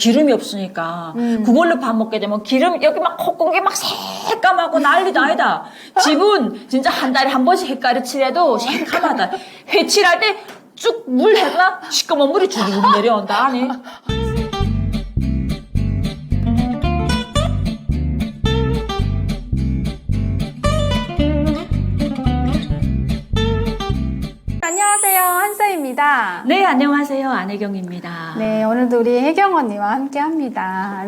기름이 없으니까 그걸로 밥 먹게 되면 기름 여기 막 콧구멍이 막 새까맣고 난리도 아니다. 집은 진짜 한 달에 한 번씩 햇가루 칠해도 새까맣다. 회칠할 때 쭉 물 해가 시꺼먼 물이 주르륵 내려온다 아니. 안녕하세요, 한서입니다. 네, 안녕하세요. 안혜경입니다. 네, 오늘도 우리 혜경 언니와 함께 합니다.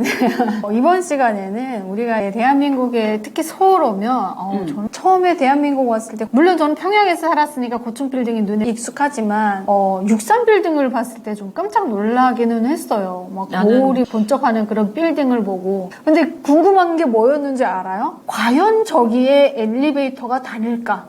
이번 시간에는 우리가 대한민국에 특히 서울 오면 저는 처음에 대한민국 왔을 때 물론 저는 평양에서 살았으니까 고층 빌딩이 눈에 익숙하지만 63빌딩을 봤을 때 좀 깜짝 놀라기는 했어요. 막 거울이 번쩍하는 그런 빌딩을 보고. 근데 궁금한 게 뭐였는지 알아요? 과연 저기에 엘리베이터가 다닐까?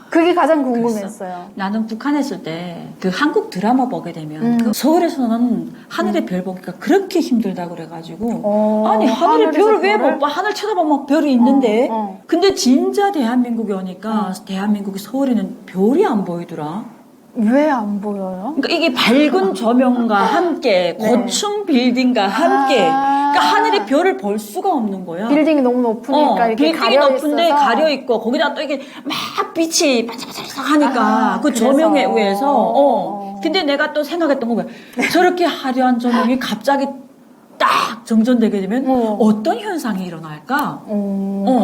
그게 가장 궁금했어요. 나는 북한에 있을 때 그 한국 드라마 보게 되면 그 서울에서는 하늘의 별 보기가 그렇게 힘들다 그래가지고 아니 하늘의 별을 왜 못 봐? 하늘 쳐다보면 별이 있는데 근데 진짜 대한민국에 오니까 대한민국의 서울에는 별이 안 보이더라. 왜 안 보여요? 그러니까 이게 밝은 조명과 함께 고층 빌딩과 함께 그러니까 하늘의 별을 볼 수가 없는 거야. 빌딩이 너무 높으니까 이렇게 빌딩이 높은데 가려 있고 거기다 또 이게 막 빛이 반짝반짝 하니까 그 그래서. 조명에 의해서 근데 내가 또 생각했던 거 뭐야? 저렇게 화려한 조명이 갑자기 딱 정전되게 되면 어떤 현상이 일어날까?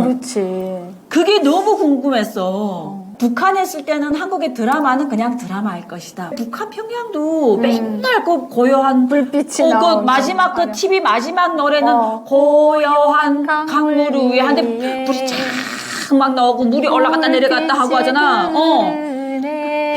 그렇지. 그게 너무 궁금했어. 북한에 있을 때는 한국의 드라마는 그냥 드라마일 것이다. 북한 평양도 맨날 그 고요한 불빛이 그 나오는 마지막 그 TV 마지막 노래는 고요한 강물 위에 한데 불이 쫙 막 나오고 물이 올라갔다 내려갔다 하고 하잖아.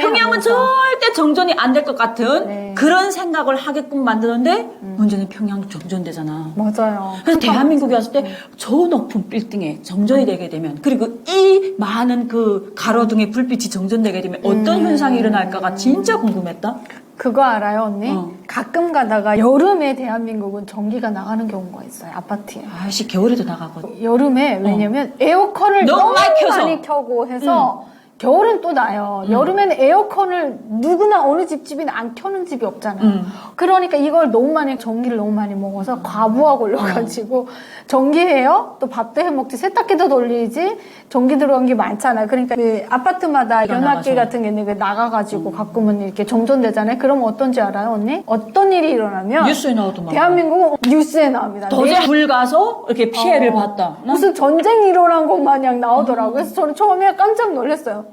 평양은 절대 정전이 안 될 것 같은 그런 생각을 하게끔 만드는데 문제는 평양도 정전되잖아. 맞아요. 그래서 대한민국에 왔을 때 저 높은 빌딩에 정전이 되게 되면 그리고 이 많은 그 가로등의 불빛이 정전되게 되면 어떤 현상이 일어날까가 진짜 궁금했다. 그거 알아요, 언니? 가끔 가다가 여름에 대한민국은 전기가 나가는 경우가 있어요, 아파트에. 아이씨 겨울에도 나가거든. 여름에 왜냐면 에어컨을 너무 많이 켜서. 많이 켜고 해서 겨울은 또 나요. 여름에는 에어컨을 누구나 어느 집집이나 안 켜는 집이 없잖아요. 그러니까 이걸 너무 많이 전기를 너무 많이 먹어서 과부하 걸려가지고 전기해요. 또 밥도 해먹지 세탁기도 돌리지 전기 들어간 게 많잖아요. 그러니까 그 아파트마다 변압기 같은 게 있는데 나가가지고 가끔은 이렇게 정전되잖아요. 그럼 어떤지 알아요, 언니? 어떤 일이 일어나면 뉴스에 나오더만. 대한민국은 뉴스에 나옵니다. 도저히 불 가서 이렇게 피해를 봤다. 무슨 전쟁 일어난 것 마냥 나오더라고요. 그래서 저는 처음에 깜짝 놀랐어요.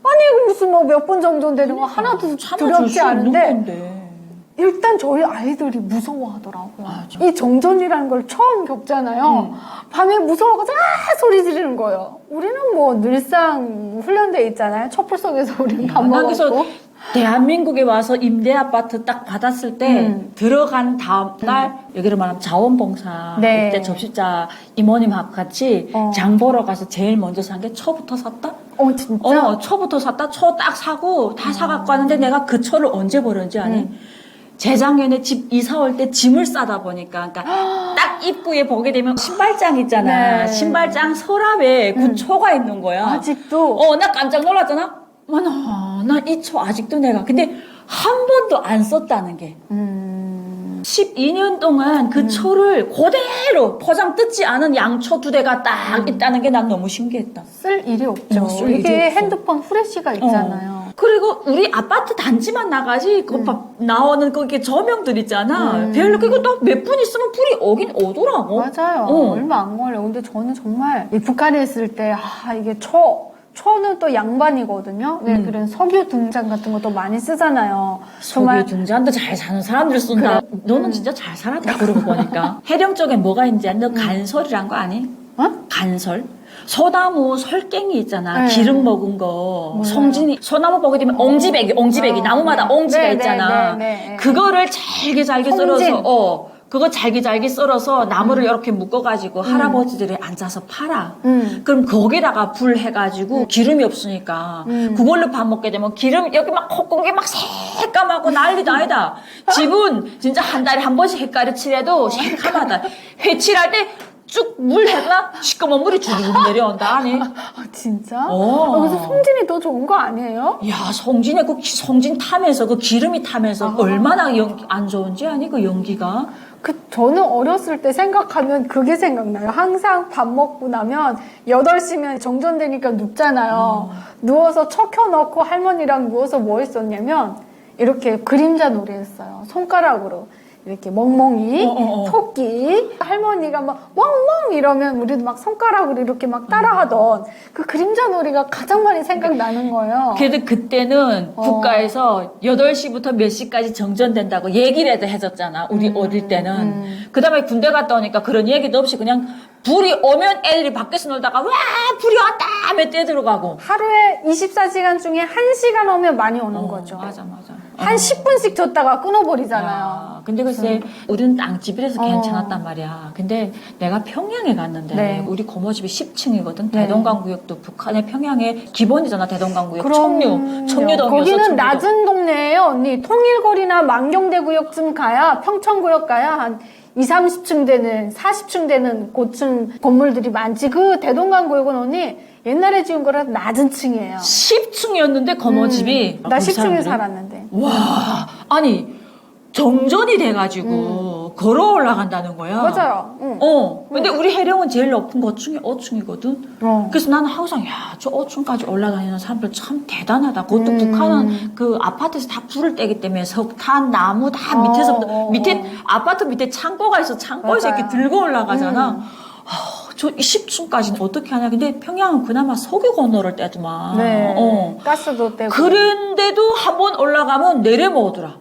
아니 이거 무슨 뭐 몇 분 정도 되는 거 하나도 두렵지 않은데 일단 저희 아이들이 무서워하더라고요. 이 정전이라는 걸 처음 겪잖아요. 밤에 무서워가지고 소리 지르는 거예요. 우리는 뭐 늘상 훈련돼 있잖아요. 촛불 속에서 우리는 밥 먹었고. 대한민국에 와서 임대 아파트 딱 받았을 때 들어간 다음 날 여기를 말하면 자원봉사 그때 접시자 이모님하고 같이 장 보러 가서 제일 먼저 산 게 초부터 샀다? 진짜? 초부터 샀다? 초 딱 사고 다 사갖고 왔는데 내가 그 초를 언제 버렸는지 아니? 재작년에 집 이사 올 때 짐을 싸다 보니까 그러니까 딱 입구에 보게 되면 신발장 있잖아. 네. 신발장 서랍에 그 초가 있는 거야. 아직도? 나 깜짝 놀랐잖아. 나 이 초 아직도 내가 근데 한 번도 안 썼다는 게 12년 동안 그 초를 그대로 포장 뜯지 않은 양초 2대가 딱 있다는 게 난 너무 신기했다. 쓸 일이 없죠. 쓸 일이 이게 없어. 핸드폰 후레쉬가 있잖아요. 그리고 우리 아파트 단지만 나가지 그 나오는 거기 조명들 있잖아. 별로 그리고 또 몇 분 있으면 불이 오긴 오더라고. 맞아요. 얼마 안 걸려요. 근데 저는 정말 이 북한에 있을 때 이게 초는 또 양반이거든요. 왜 그런 석유 등잔 같은 것도 많이 쓰잖아요. 석유 등잔도 잘 사는 사람들 쓴다. 너는 진짜 잘 살았다 그러고 보니까. 해령 쪽에 뭐가 있는지 너 간설이란 거 아니? 간설? 소나무 설갱이 있잖아. 기름 먹은 거. 송진이 소나무 보게 되면 옹지배기 나무마다 옹지가 있잖아. 그거를 잘게 썰어서 그거 잘게 썰어서 나무를 이렇게 묶어가지고 할아버지들이 앉아서 팔아. 그럼 거기다가 불 해가지고 기름이 없으니까 그걸로 밥 먹게 되면 기름 여기 막 콧구멍이 막 새까맣고 난리도 아니다. 집은 진짜 한 달에 한 번씩 햇가루 칠해도 새까맣다. 회칠할 때 쭉 물 해가 시꺼먼 물이 주르륵 내려온다. 아니. 아, 진짜? 어. 그래서 송진이 더 좋은 거 아니에요? 야, 송진의 그 송진 타면서 그 기름이 타면서 얼마나 안 좋은지 아니 그 연기가. 저는 어렸을 때 생각하면 그게 생각나요. 항상 밥 먹고 나면 8시면 정전되니까 눕잖아요. 누워서 척 켜놓고 할머니랑 누워서 뭐 했었냐면 이렇게 그림자 놀이 했어요. 손가락으로. 이렇게 멍멍이, 토끼, 할머니가 막 멍멍 이러면 우리도 막 손가락으로 이렇게 막 따라하던 그 그림자 놀이가 가장 많이 생각나는 거예요. 그래도 그때는 국가에서 8시부터 몇 시까지 정전된다고 얘기를 해줬잖아. 우리 어릴 때는. 그 다음에 군대 갔다 오니까 그런 얘기도 없이 그냥 불이 오면 애들이 밖에서 놀다가 와 불이 왔다 하면 뛰어들어가고. 하루에 24시간 중에 1시간 오면 많이 오는 거죠. 맞아. 한 10분씩 줬다가 끊어버리잖아요. 야, 근데 글쎄 우리는 땅집이라서 괜찮았단 말이야. 근데 내가 평양에 갔는데 네. 우리 고모집이 10층이거든. 대동강구역도 북한의 평양의 기본이잖아. 대동강구역. 그럼요. 청류동 거기는 낮은 동네예요, 언니. 통일거리나 만경대구역쯤 가야, 평천구역 가야 한 20, 30층 되는, 40층 되는 고층 건물들이 많지. 그 대동강구역은 언니 옛날에 지은 거라 낮은 층이에요. 10층이었는데 고모집이 나 10층에 살았는데. 와, 아니 정전이 돼가지고 걸어 올라간다는 거야. 맞아요. 응. 근데 우리 해령은 제일 높은 고층이 5층이거든. 그래서 나는 항상 저 5층까지 올라다니는 사람들 참 대단하다. 그것도 북한은 그 아파트에서 다 불을 떼기 때문에 석탄, 나무 다 밑에서 밑에 아파트 밑에 창고가 있어. 창고에서 맞아요. 이렇게 들고 올라가잖아. 저 10층까지는 어떻게 하냐. 근데 평양은 그나마 석유 건너를 떼더만. 네. 가스도 떼고. 그런데도 한 번 올라가면 내려 먹더라.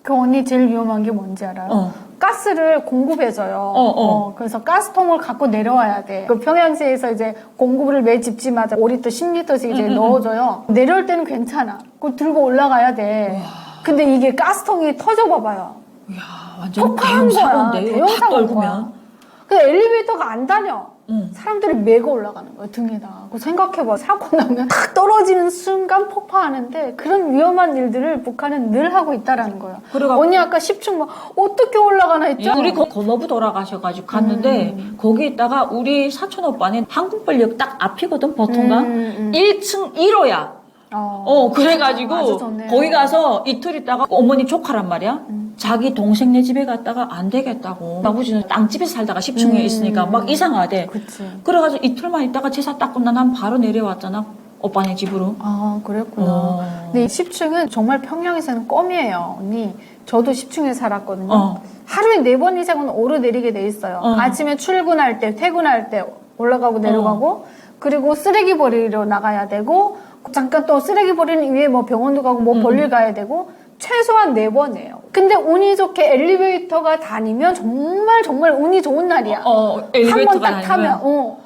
그 언니 제일 위험한 게 뭔지 알아요? 가스를 공급해줘요. 그래서 가스통을 갖고 내려와야 돼. 그 평양시에서 이제 공급을 매 집집마다 5리터, 10리터씩 이제 넣어줘요. 내려올 때는 괜찮아. 그거 들고 올라가야 돼. 근데 이게 가스통이 터져봐봐요. 이야, 완전 폭파한 대형 거야. 사고인데. 대형 팍 사고인 떨구면. 거야. 그 엘리베이터가 안 다녀. 사람들이 메고 올라가는 거야, 등에다. 그 생각해봐. 사고 나면 탁 떨어지는 순간 폭파하는데 그런 위험한 일들을 북한은 늘 하고 있다라는 거예요. 그래갖고 언니 아까 10층 막 어떻게 올라가나 했죠? 우리 고모부 돌아가셔가지고 갔는데 거기 있다가 우리 사촌 오빠는 한국벌역 딱 앞이거든 보통가 1층 1호야. 그래가지고 아주 좋네요. 거기 가서 이틀 있다가 어머니 조카란 말이야. 자기 동생네 집에 갔다가 안 되겠다고. 아버지는 땅집에 살다가 10층에 있으니까 막 이상하대. 그치. 그래가지고 이틀만 있다가 제사 딱 끝나 난 바로 내려왔잖아. 오빠네 집으로. 아, 그랬구나. 근데 10층은 정말 평양에서는 껌이에요, 언니. 저도 10층에 살았거든요. 하루에 4번 이상은 오르내리게 돼 있어요. 아침에 출근할 때, 퇴근할 때 올라가고 내려가고, 그리고 쓰레기 버리러 나가야 되고, 잠깐 또 쓰레기 버리는 위에 뭐 병원도 가고 뭐 볼일 가야 되고, 최소한 4번이에요. 근데 운이 좋게 엘리베이터가 다니면 정말 운이 좋은 날이야. 한 번 딱 타면.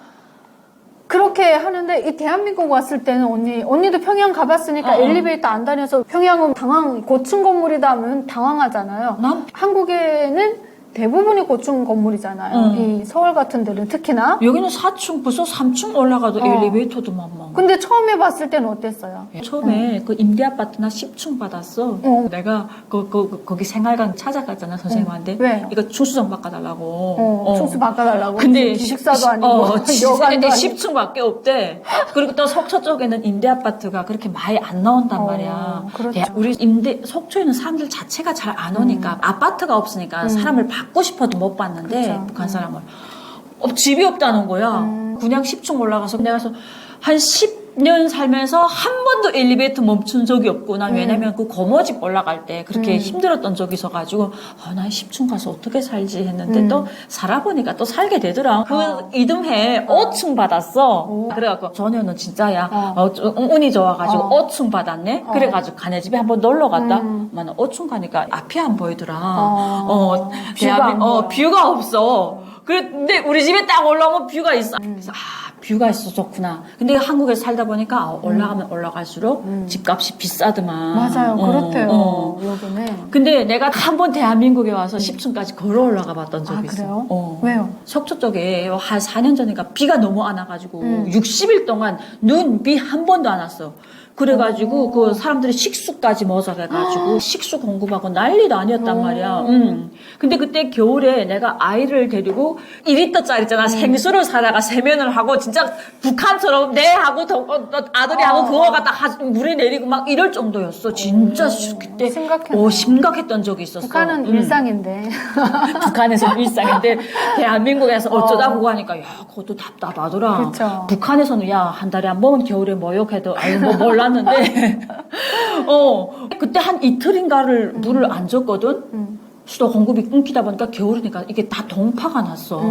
그렇게 하는데 이 대한민국 왔을 때는 언니도 평양 가봤으니까 엘리베이터 안 다녀서 평양은 고층 건물이다 하면 당황하잖아요. 한국에는 대부분이 고층 건물이잖아요. 이 서울 같은 데는 특히나. 여기는 4층 벌써 3층 올라가도 엘리베이터도 막. 근데 처음에 봤을 때는 어땠어요? 처음에 그 임대 아파트나 10층 받았어. 내가 거기 생활관 찾아갔잖아 선생님한테. 왜? 이거 충수 좀 바꿔달라고. 충수 바꿔달라고. 근데 기숙사도 아니고 여관도 아니고 10층밖에 없대. 그리고 또 속초 쪽에는 임대 아파트가 그렇게 많이 안 나온단 말이야. 그렇죠. 우리 속초에는 사람들 자체가 잘 안 오니까 아파트가 없으니까 사람을 받고 싶어도 못 받는데 그렇죠. 북한 사람을 집이 없다는 거야. 그냥 10층 올라가서 내가 한 10년 살면서 한 번도 엘리베이터 멈춘 적이 없고 난 왜냐면 그 고모집 올라갈 때 그렇게 힘들었던 적이 있어가지고 난 10층 가서 어떻게 살지 했는데 또 살아보니까 또 살게 되더라. 그 이듬해 5층 받았어. 그래갖고 전혀는 진짜야. 운이 좋아가지고 5층 받았네. 그래가지고 가네 집에 한번 놀러 갔다. 5층 가니까 앞이 안 보이더라. 뷰가 없어. 근데 우리 집에 딱 올라오면 뷰가 있어. 그래서 뷰가 있어 좋구나. 근데 한국에서 살다 보니까 올라가면 올라갈수록 집값이 비싸더만. 맞아요. 그렇대요. 여기는. 근데 내가 한 번 대한민국에 와서 10층까지 걸어 올라가 봤던 적이 있어. 그래요? 왜요? 속초 쪽에 한 4년 전이니까 비가 너무 안 와가지고 60일 동안 눈, 비 한 번도 안 왔어. 그래가지고 그 사람들이 식수까지 모자라가지고 식수 공급하고 난리도 아니었단 말이야. 근데 그때 겨울에 내가 아이를 데리고 2리터짜리 있잖아. 생수를 사다가 세면을 하고 진짜 북한처럼 내하고 아들이하고 그거 갖다 물에 내리고 막 이럴 정도였어. 진짜 그때 심각했던 적이 있었어. 북한은 일상인데. 북한에서 일상인데 대한민국에서 어쩌다 보고 하니까 야 그것도 답답하더라. 그쵸. 북한에서는 야 한 달에 한 번 겨울에 모욕해도 아유 뭐 몰랐는데 그때 한 이틀인가를 물을 안 줬거든. 수도 공급이 끊기다 보니까 겨울이니까 이게 다 동파가 났어.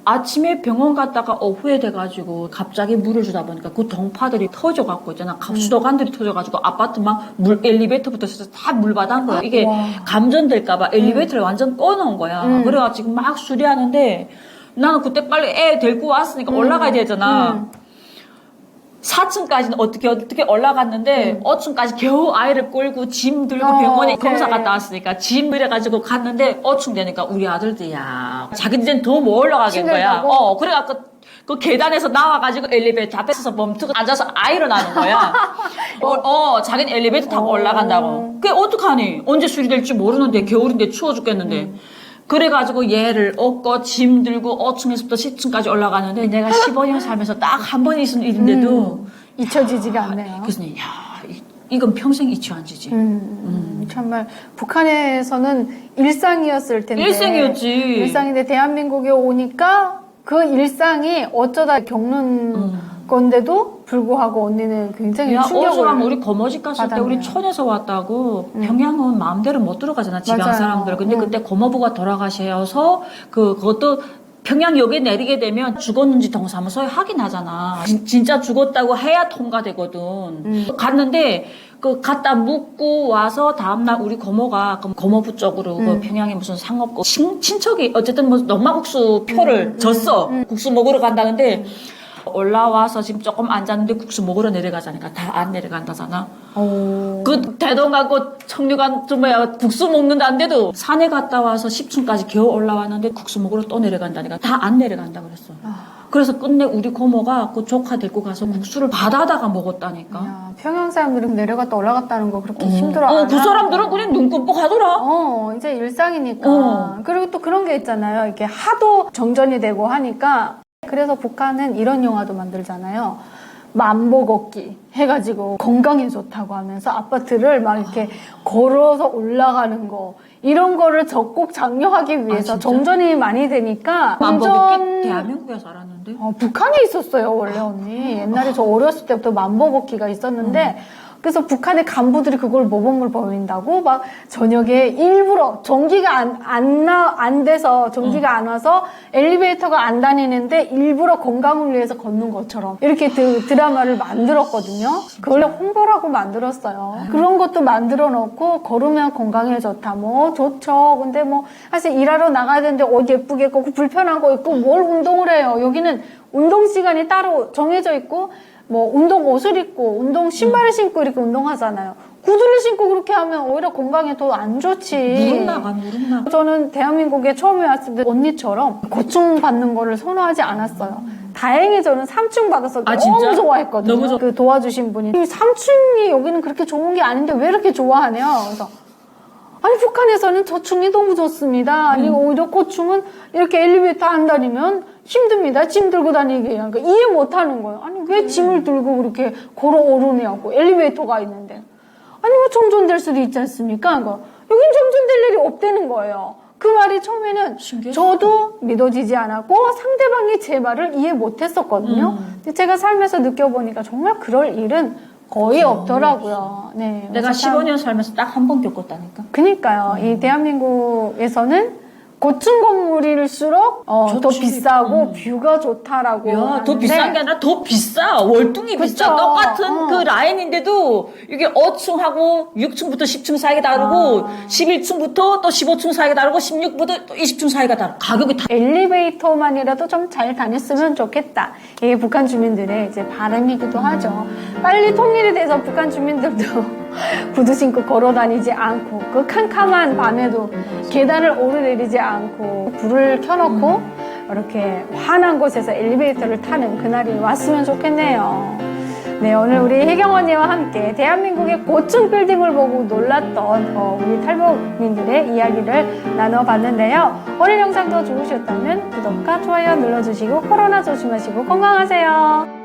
아침에 병원 갔다가 오후에 돼가지고 갑자기 물을 주다 보니까 그 동파들이 터져갖고 있잖아. 수도관들이 터져가지고 아파트 막 엘리베이터부터 시작해서 다 물 받은 거야. 이게 감전될까봐 엘리베이터를 완전 꺼놓은 거야. 그래가지고 막 수리하는데 나는 그때 빨리 애 데리고 왔으니까 올라가야 되잖아. 4층까지는 어떻게 올라갔는데 5층까지 겨우 아이를 끌고 짐 들고 병원에 검사 갔다 왔으니까 짐 이래가지고 갔는데 5층 되니까 우리 아들들이 야 자기들은 더 못 올라가겠는 거야. 그래갖고 그 계단에서 나와가지고 엘리베이터 앞에 서서 멈추고 앉아서 아이를 낳는 거야. 자기는 엘리베이터 타고 올라간다고. 그게 어떡하니? 언제 수리될지 모르는데 겨울인데 추워 죽겠는데. 그래가지고 얘를 업고 짐 들고 5층에서부터 10층까지 올라가는데 내가 15년 살면서 딱 한 번 있은 일인데도 잊혀지지가 않네요. 그래서 야 이건 평생 잊혀 안 지지. 정말 북한에서는 일상이었을 텐데. 일상이었지. 일상인데 대한민국에 오니까 그 일상이 어쩌다 겪는 건데도 불구하고 언니는 굉장히 충격을 어서랑 우리 고모집 갔을 받았네요. 때 우리 촌에서 왔다고 평양은 마음대로 못 들어가잖아 지방 사람들. 근데 그때 고모부가 돌아가셔서 그것도 평양역에 내리게 되면 죽었는지 동사무소에 확인하잖아. 진짜 죽었다고 해야 통과되거든. 갔는데 그 갖다 묻고 와서 다음날 우리 고모가 고모부 쪽으로 그 평양에 무슨 상업고 친척이 어쨌든 뭐 농마국수 표를 줬어. 국수 먹으러 간다는데 올라와서 지금 조금 앉았는데 국수 먹으러 내려가자니까 다 안 내려간다잖아. 그 대동하고 청류관 국수 먹는다는데도 산에 갔다 와서 10층까지 겨우 올라왔는데 국수 먹으러 또 내려간다니까 다 안 내려간다 그랬어. 그래서 끝내 우리 고모가 그 조카 데리고 가서 국수를 받아다가 먹었다니까. 야, 평양 사람들은 내려갔다 올라갔다는 거 그렇게 힘들어. 그 사람들은 그냥 눈 끔뻑 하더라. 이제 일상이니까. 그리고 또 그런 게 있잖아요. 이렇게 하도 정전이 되고 하니까. 그래서 북한은 이런 영화도 만들잖아요. 만보 걷기 해가지고 건강에 좋다고 하면서 아파트를 막 이렇게 걸어서 올라가는 거 이런 거를 적극 장려하기 위해서 정전이 많이 되니까 만보 걷기 대한민국에서 알았는데 북한에 있었어요 원래 언니. 옛날에 저 어렸을 때부터 만보 걷기가 있었는데 그래서 북한의 간부들이 그걸 모범을 보인다고 막 저녁에 일부러 전기가 안 돼서 전기가 안 와서 엘리베이터가 안 다니는데 일부러 건강을 위해서 걷는 것처럼 이렇게 드라마를 만들었거든요. 그걸 홍보라고 만들었어요. 그런 것도 만들어 놓고 걸으면 건강에 좋다. 뭐 좋죠. 근데 뭐 사실 일하러 나가야 되는데 옷 예쁘게 입고 불편한 거 입고 뭘 운동을 해요. 여기는 운동 시간이 따로 정해져 있고 뭐 운동 옷을 입고 운동 신발을 신고 이렇게 운동하잖아요. 구두를 신고 그렇게 하면 오히려 건강에 더 안 좋지. 무릎 나가. 저는 대한민국에 처음에 왔을 때 언니처럼 고충 받는 거를 선호하지 않았어요. 다행히 저는 3층 받아서 너무 진짜? 좋아했거든요. 너무 그 도와주신 분이 3층이 여기는 그렇게 좋은 게 아닌데 왜 이렇게 좋아하네요. 그래서 아니 북한에서는 저층이 너무 좋습니다. 아니 오히려 고층은 이렇게 엘리베이터 안 다니면 힘듭니다. 짐 들고 다니기. 그러니까 이해 못하는 거예요. 아니 왜 짐을 들고 그렇게 걸어 오르냐고. 엘리베이터가 있는데. 아니 뭐 정전될 수도 있지 않습니까? 그러니까 여긴 정전될 일이 없다는 거예요. 그 말이 처음에는 저도 믿어지지 않았고 상대방이 제 말을 이해 못했었거든요. 근데 제가 살면서 느껴보니까 정말 그럴 일은 거의 없더라고요. 네, 내가 15년 살면서 딱 한 번 겪었다니까. 그니까요. 이 대한민국에서는 고층 건물일수록 더 비싸고 뷰가 좋다라고. 야, 더 비싼 게 아니라 더 비싸. 월등히 비싸. 똑같은 그 라인인데도 이게 5층하고 6층부터 10층 사이가 다르고 11층부터 또 15층 사이가 다르고 16부터 또 20층 사이가 다르고 가격이 다. 엘리베이터만이라도 좀 잘 다녔으면 좋겠다. 이게 북한 주민들의 이제 바람이기도 하죠. 빨리 통일이 돼서 북한 주민들도 구두 신고 걸어 다니지 않고 그 캄캄한 밤에도 계단을 오르내리지 않고 불을 켜놓고 이렇게 환한 곳에서 엘리베이터를 타는 그날이 왔으면 좋겠네요. 네, 오늘 우리 혜경 언니와 함께 대한민국의 고층 빌딩을 보고 놀랐던 우리 탈북민들의 이야기를 나눠봤는데요. 오늘 영상도 좋으셨다면 구독과 좋아요 눌러주시고 코로나 조심하시고 건강하세요.